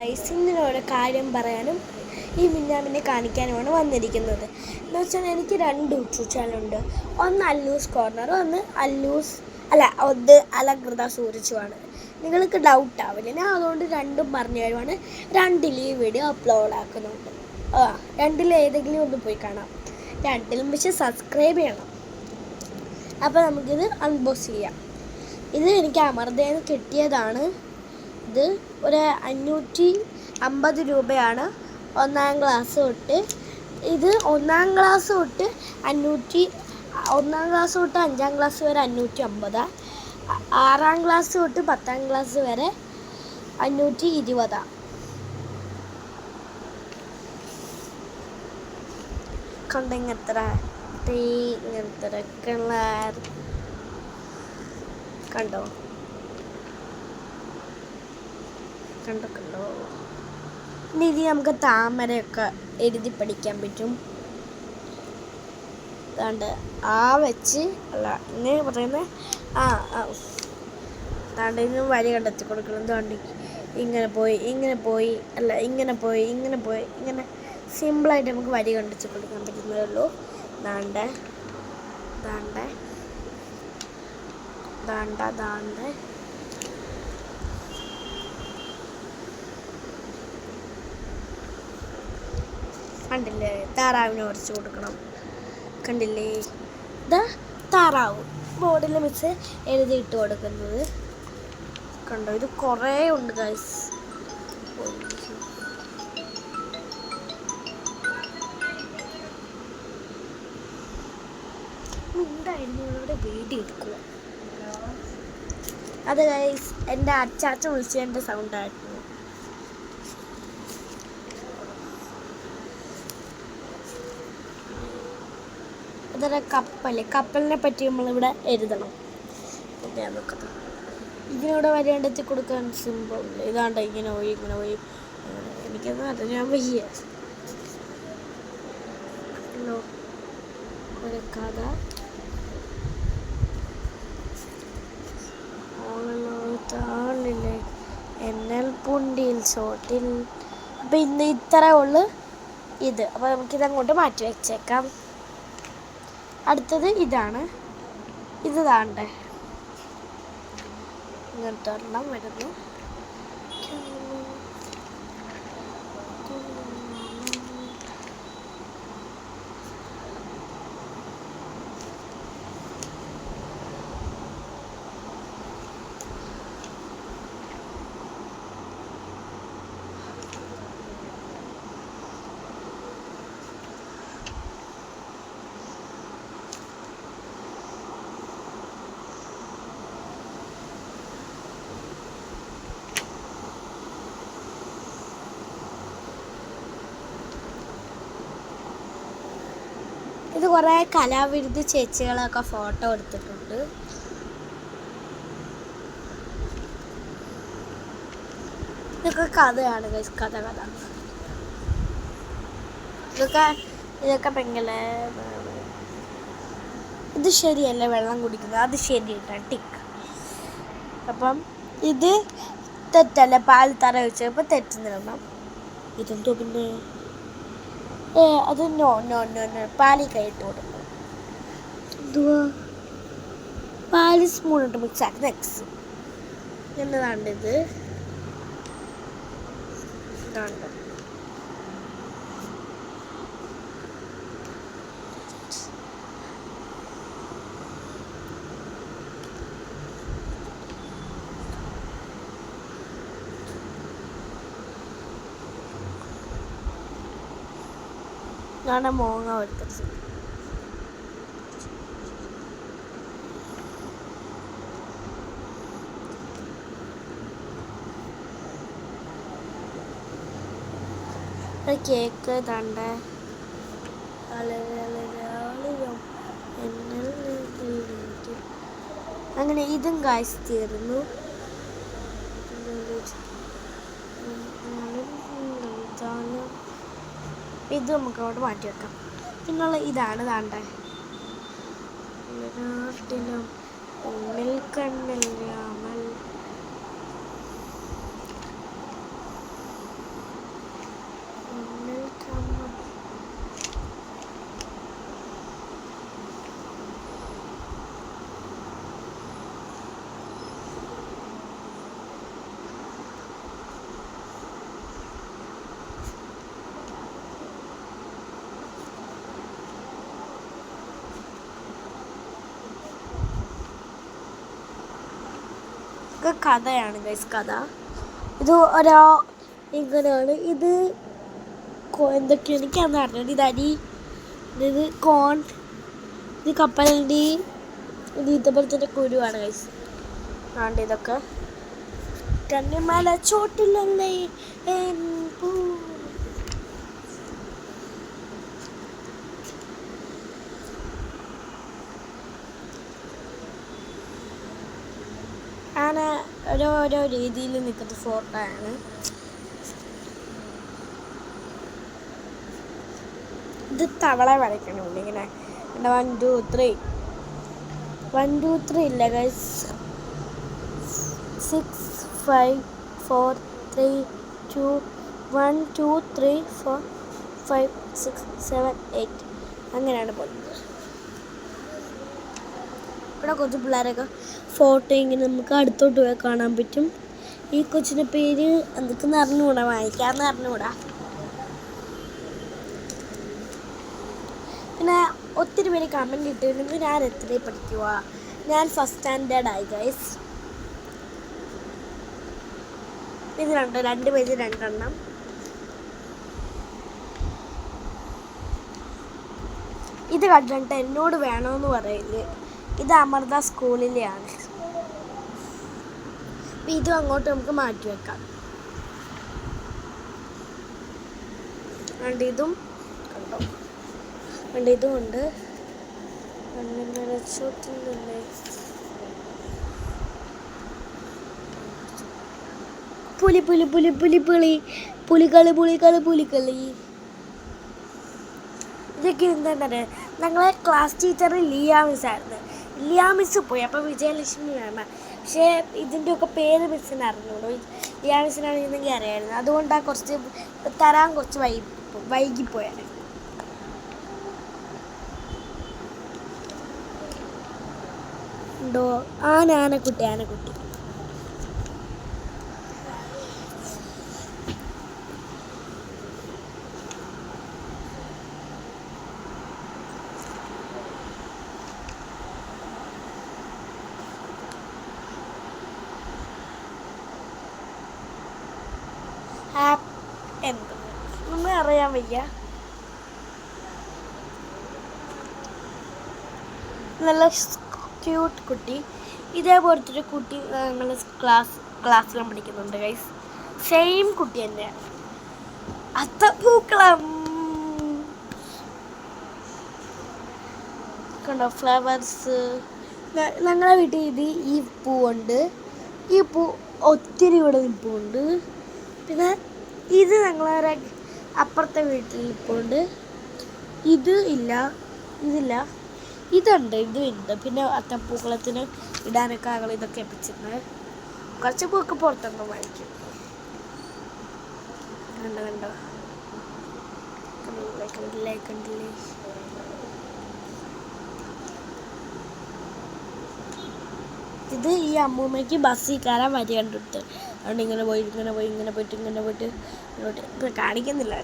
ഇന്നിനോട് കാര്യം പറയാനും ഈ മിന്നാമിനെ കാണിക്കാനുമാണ് വന്നിരിക്കുന്നത്. എന്ന് വെച്ചാൽ എനിക്ക് 2 യൂട്യൂബ് ചാനലുണ്ട്. ഒന്ന് അല്ലൂസ് കോർണർ, ഒന്ന് അലകൃത സൂരജുമാണ്. നിങ്ങൾക്ക് ഡൗട്ട് ആവില്ല, ഞാൻ അതുകൊണ്ട് രണ്ടും പറഞ്ഞു തരുവാണ്. രണ്ടിലും ഈ വീഡിയോ അപ്ലോഡ് ആക്കുന്നുണ്ട്. രണ്ടിലും ഏതെങ്കിലും ഒന്ന് പോയി കാണാം. രണ്ടിലും പക്ഷെ സബ്സ്ക്രൈബ് ചെയ്യണം. അപ്പോൾ നമുക്കിത് അൺബോക്സ് ചെയ്യാം. ഇത് എനിക്ക് അമൃതയിൽ കിട്ടിയതാണ്. ഇത് ഒരു 550 രൂപയാണ്. 1ാം ക്ലാസ് തൊട്ട് ഇത് 1ാം ക്ലാസ് തൊട്ട് 1ാം ക്ലാസ് തൊട്ട് 5ാം ക്ലാസ് വരെ 550, 6ാം ക്ലാസ് തൊട്ട് 10ാം ക്ലാസ് വരെ 520. കണ്ടിങ്ങത്ര കളർ കണ്ടോ ഇനി ഇത് നമുക്ക് താമരയൊക്കെ എഴുതി പഠിക്കാൻ പറ്റും. അതുകൊണ്ട് വെച്ച് ഇങ്ങനെ പറയുന്നത് അതുകൊണ്ട് ഇതിന് വരി കണ്ടെത്തി കൊടുക്കണം. അതുകൊണ്ട് ഇങ്ങനെ പോയി ഇങ്ങനെ സിമ്പിളായിട്ട് നമുക്ക് വരി കണ്ടെത്തി കൊടുക്കാൻ പറ്റുന്നതേ ഉള്ളൂ. ദാണ്ടെ കണ്ടില്ലേ, താറാവിനെ വരച്ച് കൊടുക്കണം. കണ്ടില്ലേ, ഇതാ താറാവ് ബോർഡിൽ മിസ് എഴുതിയിട്ട് കൊടുക്കുന്നത് കണ്ടോ. ഇത് കുറേ ഉണ്ട് ഗൈസ്. ഉണ്ടായിരുന്നു ഇവിടെ വീഡിയോ എടുക്കുക. അത് ഗൈസ് എൻ്റെ അച്ചാച്ചൻ വിളിച്ചതിൻ്റെ സൗണ്ടായിരുന്നു. ഇതൊരു കപ്പലിനെ പറ്റി നമ്മളിവിടെ എഴുതണം. ഇതിനൂടെ വരി കണ്ടെത്തി കൊടുക്കാൻ സിമ്പിൾ. ഇതാണ്ട് ഇങ്ങനെ പോയി എനിക്കൊന്നും അറിയാൻ വയ്യ. ഒരു കഥ എന്നൽ പുണ്ടിയിൽ ചോട്ടിൽ. അപ്പം ഇന്ന് ഇത്രേ ഉള്ളു ഇത്. അപ്പോൾ നമുക്കിതങ്ങോട്ട് മാറ്റി വെച്ചേക്കാം. അടുത്തത് ഇതാണ്. ഇത് താണ്ടേ ഇങ്ങനത്തെ ഒരെണ്ണം വരുന്നു. ഇത് കുറേ കലാവിരുദ്ധ ചേച്ചികളൊക്കെ ഫോട്ടോ എടുത്തിട്ടുണ്ട്. ഇതൊക്കെ കഥയാണ് ഗൈസ്. കഥ ഇതൊക്കെ ഭയങ്കര ഇത് ശരിയല്ല വെള്ളം കുടിക്കുന്നത്. അത് ശരിയല്ല ടിക്ക്. അപ്പം ഇത് തെറ്റല്ല. പാൽ തറ വെച്ചപ്പോൾ തെറ്റുന്നിടണം. ഇതെന്തോ പിന്നെ അത് നോ പാലി കൈയിട്ട് കൊടുക്കണം. എന്തുവാ പാല് സ്പൂണിട്ട് മിക്സ് ആക്കി നെക്സ്റ്റ് എന്നതാണ്ടിത്. ഇതാണ് മോങ്ങ വരുത്തത്. കേക്ക് തണ്ട അങ്ങനെ ഇതും കാശ് തീർന്നു. ഇത് നമുക്ക് അവിടെ മാറ്റി വെക്കാം. പിന്നുള്ള ഇതാണ് താണ്ടേ ഉള്ളിൽ കണ്ണിൽ രാമൽ ഇതൊക്കെ കഥയാണ് ഗൈസ്, കഥ. ഇത് ഇങ്ങനെയാണ്. ഇത് എന്തൊക്കെയാണ് എനിക്കന്ന് അറിഞ്ഞത്. ഇത് അരി, ഇത് കോൺ, ഇത് കപ്പലിൻ്റെ, ഇത് ഇതുപോലെ തന്നെ കുരുവാണ് ഗൈസ്. ആണ്ട് ഇതൊക്കെ കണ്ണിമല ചോട്ടിലല്ലേ ആന ഓരോ രീതിയിൽ നിൽക്കുന്ന ഫോട്ടോ ആണ്. ഇത് തവള വരയ്ക്കണമുണ്ട് ഇങ്ങനെ 1 2 3 1 2 3 ഇല്ല ഗൈസ്. 6 5 4 3 2 1 2 3 4 5 6 7 8 അങ്ങനെയാണ് പോകുന്നത്. ഇവിടെ കുറച്ച് പിള്ളേരൊക്കെ ഫോട്ടോ ഇങ്ങനെ നമുക്ക് അടുത്തോട്ട് പോയി കാണാൻ പറ്റും. ഈ കൊച്ചിൻ്റെ പേര് എന്തൊക്കെയെന്ന് അറിഞ്ഞുകൂടാ, വായിക്കാമെന്ന് അറിഞ്ഞുകൂടാ. പിന്നെ ഒത്തിരി പേര് കമൻറ്റ് ഇട്ടിരുന്നു ഞാൻ എത്രയിൽ പഠിക്കുക. ഞാൻ ഫസ്റ്റ് സ്റ്റാൻഡേർഡ് ആയി ഗൈസ്. ഇത് 2 പേജ് 2 എണ്ണം. ഇത് കണ്ടിട്ട് എന്നോട് വേണമെന്ന് പറയില്ലേ. ഇത് അമൃത സ്കൂളിലെയാണ്. ഇതും അങ്ങോട്ട് നമുക്ക് മാറ്റി വെക്കാം. ഇതും കണ്ടോ, ഇതും ഉണ്ട്. പുലി പുലി പുലി പുലി പുളി പുലികളി പുലികളി പുലികളി. ഇതൊക്കെ എന്താണ്, ഞങ്ങളെ ക്ലാസ് ടീച്ചർ ലിയ മിസ്സായിരുന്നു. ലിയ മിസ്സ് പോയി, അപ്പോൾ വിജയലക്ഷ്മി വേണം. പക്ഷേ ഇതിൻ്റെയൊക്കെ പേര് മിസ്സിന് അറിഞ്ഞൂടോ. ലിയ മിസ്സിനാണെന്നെങ്കിൽ അറിയാമായിരുന്നു. അതുകൊണ്ടാണ് കുറച്ച് വൈകിപ്പോയാണ്. ഉണ്ടോ ആനക്കുട്ടി എന്ത് ഒന്നും അറിയാൻ വയ്യ. നല്ല ക്യൂട്ട് കുട്ടി. ഇതേപോലത്തെ ഒരു കുട്ടി ഞങ്ങൾ ക്ലാസ്സിലും പഠിക്കുന്നുണ്ട് ഗൈസ്. സെയിം കുട്ടി തന്നെയാണ്. അത്തപ്പൂക്കളം കണ്ടോ, ഫ്ലവേഴ്സ്. ഞങ്ങളുടെ വീട്ടിൽ ഈ പൂവുണ്ട്. ഈ പൂ ഒത്തിരി ഇവിടെ നിൽപ്പുണ്ട്. പിന്നെ ഇത് ഞങ്ങളെ അപ്പുറത്തെ വീട്ടിൽ നിൽപ്പുണ്ട്. ഇതില്ല. ഇതുണ്ട്. പിന്നെ അത്തപ്പൂക്കളത്തിന് ഇടാനൊക്കെ ഞങ്ങൾ ഇതൊക്കെ എപ്പിച്ചിട്ടുണ്ട്. കുറച്ച് പൂക്ക് പുറത്തുനിന്ന് വാങ്ങിക്കും. കണ്ടോ കണ്ടില്ലേ. ഇത് ഈ അമ്മൂമ്മയ്ക്ക് ബസ്സിൽ കയറാൻ വരി കണ്ടിട്ട് അതുകൊണ്ട് ഇങ്ങനെ പോയിട്ട് ഇപ്പം കാണിക്കുന്നില്ല.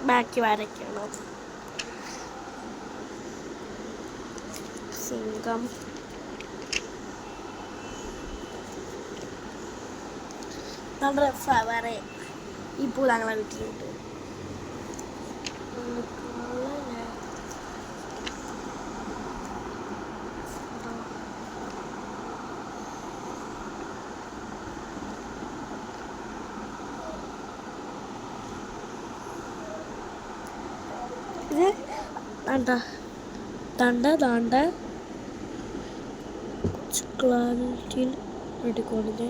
ബാക്കി വരയ്ക്കണോ സിംഗം. നമ്മുടെ ഫ്ലവറെ ഈ പൂ ഞങ്ങളെ വീട്ടിലുണ്ട്. ഇത് താണ്ട ക്ലാരിറ്റിയിൽ എടുക്കുന്നത്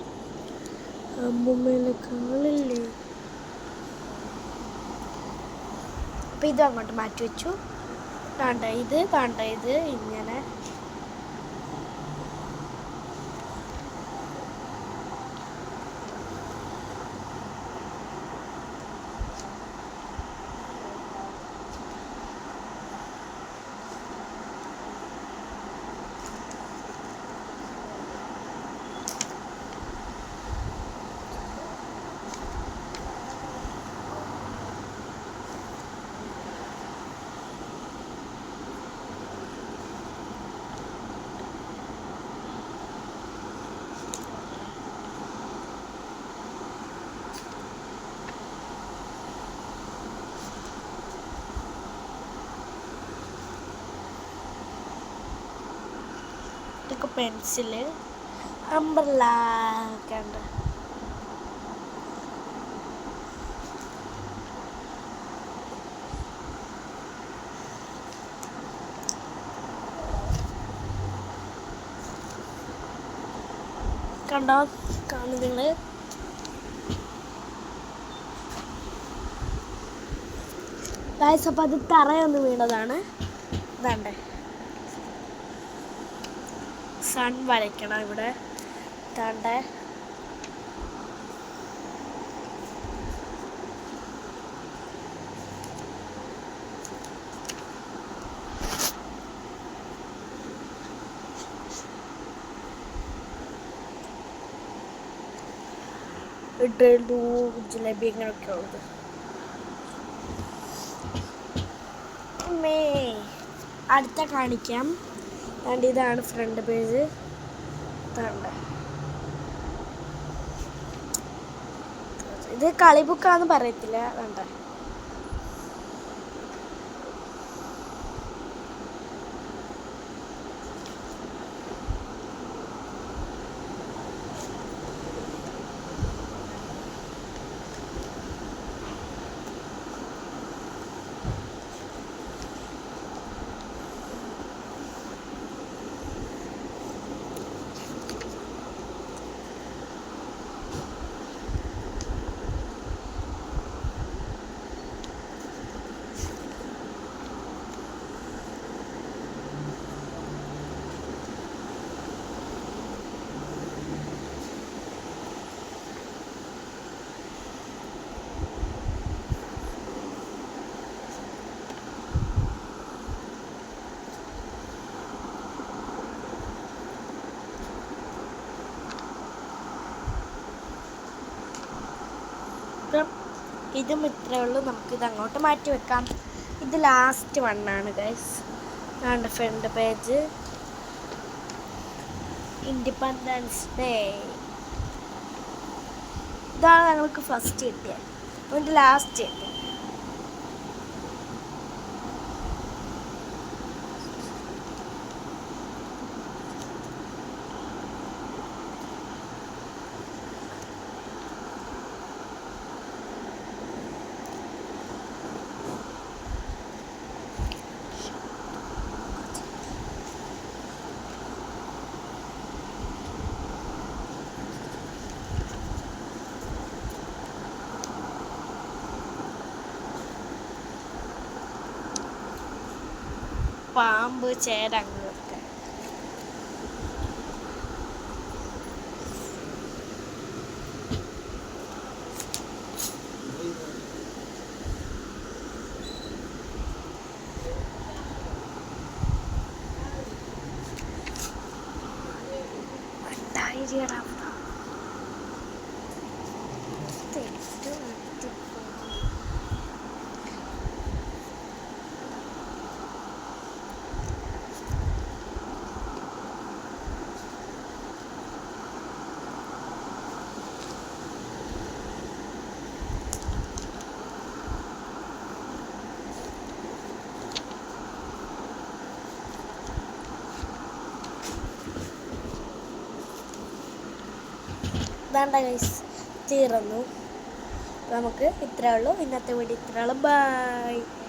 അമ്മൂമ്മയിലെ കാളില്ലേ. അപ്പം ഇത് അങ്ങോട്ട് മാറ്റി വെച്ചു. ഇത് ഇങ്ങനെ നമുക്ക് പെൻസില്, അംബ്രല്ല ഒക്കെ ഉണ്ട്. കണ്ടോ, കാണുന്നത് ഗൈസ്. അപ്പം അത് തറയൊന്ന് വീണതാണ്. ഇതാണ്ടേ സൺ വരയ്ക്കണം ഇവിടെ. താണ്ടേ ഇട്ടു ജിലേബി ഇങ്ങനെയൊക്കെ ഉള്ളത്. അടുത്ത കാണിക്കാം. അതുകൊണ്ട് ഇതാണ് ഫ്രണ്ട് പേജ്. ഇത് കളി ബുക്കാന്ന് പറയത്തില്ല. വേണ്ട, ഇതും ഇത്രയേ ഉള്ളൂ. നമുക്കിത് അങ്ങോട്ട് മാറ്റി വെക്കാം. ഇത് ലാസ്റ്റ് വണ്ണാണ് ഗൈസ്. ആണ് ഫ്രണ്ട് പേജ്. Independence day. ഇതാണ് ഞങ്ങൾക്ക് ഫസ്റ്റ് കിട്ടിയത്. അതിൻ്റെ ലാസ്റ്റ് കിട്ടിയത്. പാമ്പ്, ചേര, അങ്ങനെയൊക്കെ. വേണ്ട ഗൈസ്, തീർന്നു. നമുക്ക് ഇത്രയേ ഉള്ളൂ. ഇന്നത്തെ വീഡിയോ ഇത്രയേ ഉള്ളൂ. ബൈ.